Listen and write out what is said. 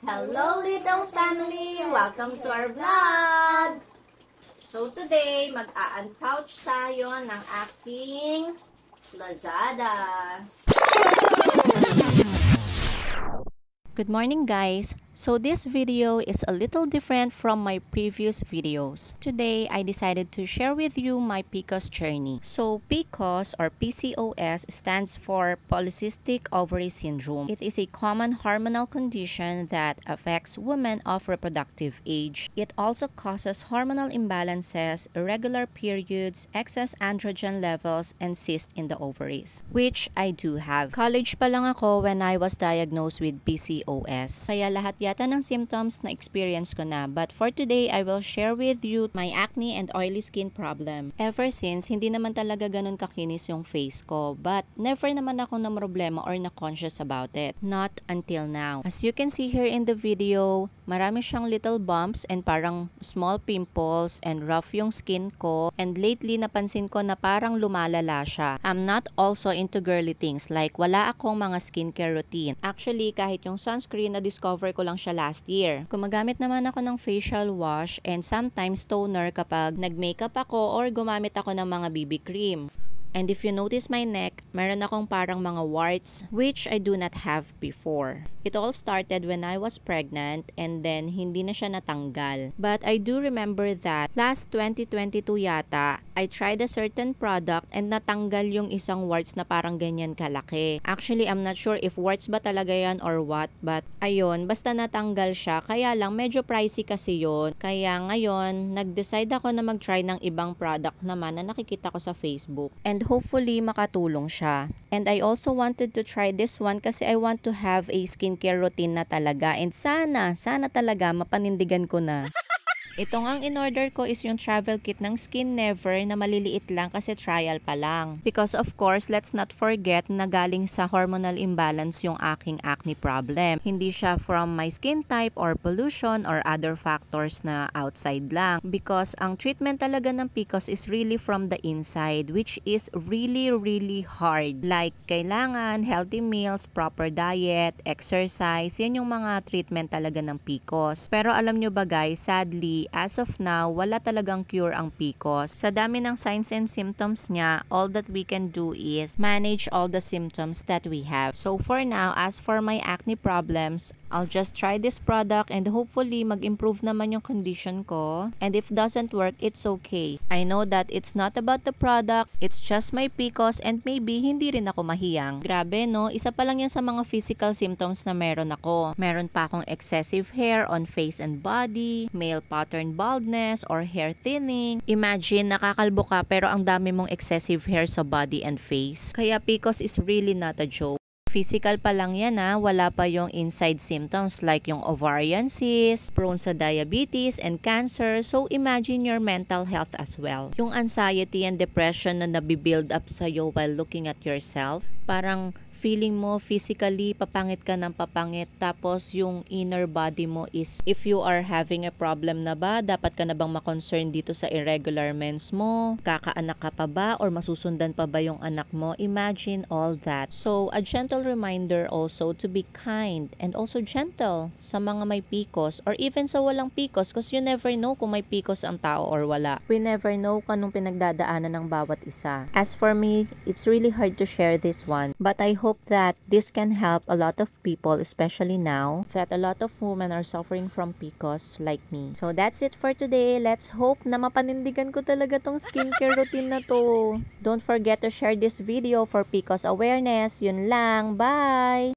Hello little family! Welcome to our vlog! So today, mag-a-unpouch tayo ng aking Lazada. Good morning guys! So this video is a little different from my previous videos. Today, I decided to share with you my PCOS journey. So PCOS or PCOS stands for Polycystic Ovary Syndrome. It is a common hormonal condition that affects women of reproductive age. It also causes hormonal imbalances, irregular periods, excess androgen levels, and cysts in the ovaries, which I do have. College pa lang ako when I was diagnosed with PCOS. Kaya lahat yata ng symptoms na experience ko na. But for today, I will share with you my acne and oily skin problem. Ever since, hindi naman talaga ganun kakinis yung face ko. But never naman ako na problema or na conscious about it. Not until now. As you can see here in the video, marami siyang little bumps and parang small pimples and rough yung skin ko. And lately, napansin ko na parang lumalala siya. I'm not also into girly things. Like, wala akong mga skincare routine. Actually, kahit yung sunscreen, na-discover ko lang siya last year. Gumagamit naman ako ng facial wash and sometimes toner kapag nag-makeup ako or gumamit ako ng mga BB cream. And if you notice my neck, meron akong parang mga warts which I do not have before. It all started when I was pregnant and then hindi na siya natanggal. But I do remember that last 2022 yata, I tried a certain product and natanggal yung isang warts na parang ganyan kalaki. Actually, I'm not sure if warts ba talaga yan or what, but ayun, basta natanggal siya. Kaya lang, medyo pricey kasi yun. Kaya ngayon, nag-decide ako na mag-try ng ibang product naman na nakikita ko sa Facebook. And hopefully makatulong siya. And I also wanted to try this one kasi I want to have a skincare routine na talaga. And sana talaga mapanindigan ko na. Ito nga ang in-order ko is yung travel kit ng Skin Never na maliliit lang kasi trial pa lang. Because of course, let's not forget na galing sa hormonal imbalance yung aking acne problem. Hindi siya from my skin type or pollution or other factors na outside lang. Because ang treatment talaga ng PCOS is really from the inside, which is really hard. Like, kailangan healthy meals, proper diet, exercise, yan yung mga treatment talaga ng PCOS. Pero alam nyo ba guys, sadly, as of now, wala talagang cure ang PCOS. Sa dami ng signs and symptoms niya, all that we can do is manage all the symptoms that we have. So for now, as for my acne problems, I'll just try this product and hopefully mag-improve naman yung condition ko. And if doesn't work, it's okay. I know that it's not about the product, it's just my PCOS and maybe hindi rin ako mahiyang. Grabe no, isa pa lang yan sa mga physical symptoms na meron ako. Meron pa akong excessive hair on face and body, male pattern baldness or hair thinning. Imagine, nakakalbo ka pero ang dami mong excessive hair sa body and face. Kaya PCOS is really not a joke. Physical pa lang yan wala pa yung inside symptoms like yung ovarian cyst, prone sa diabetes and cancer. So imagine your mental health as well. Yung anxiety and depression na nabibuild up sa'yo while looking at yourself. Parang feeling mo physically papangit ka ng papangit, tapos yung inner body mo is if you are having a problem na ba, dapat ka na bang ma-concern dito sa irregular mens mo, kakaanak ka pa ba or masusundan pa ba yung anak mo. Imagine all that. So a gentle reminder also to be kind and also gentle sa mga may PCOS or even sa walang PCOS, because you never know kung may PCOS ang tao or wala. We never know kung anong pinagdadaanan ng bawat isa. As for me, it's really hard to share this one, but I hope that this can help a lot of people, especially now that a lot of women are suffering from PCOS like me. So that's it for today. Let's hope na mapanindigan ko talaga tong skincare routine na to. Don't forget to share this video for PCOS awareness. Yun lang. Bye!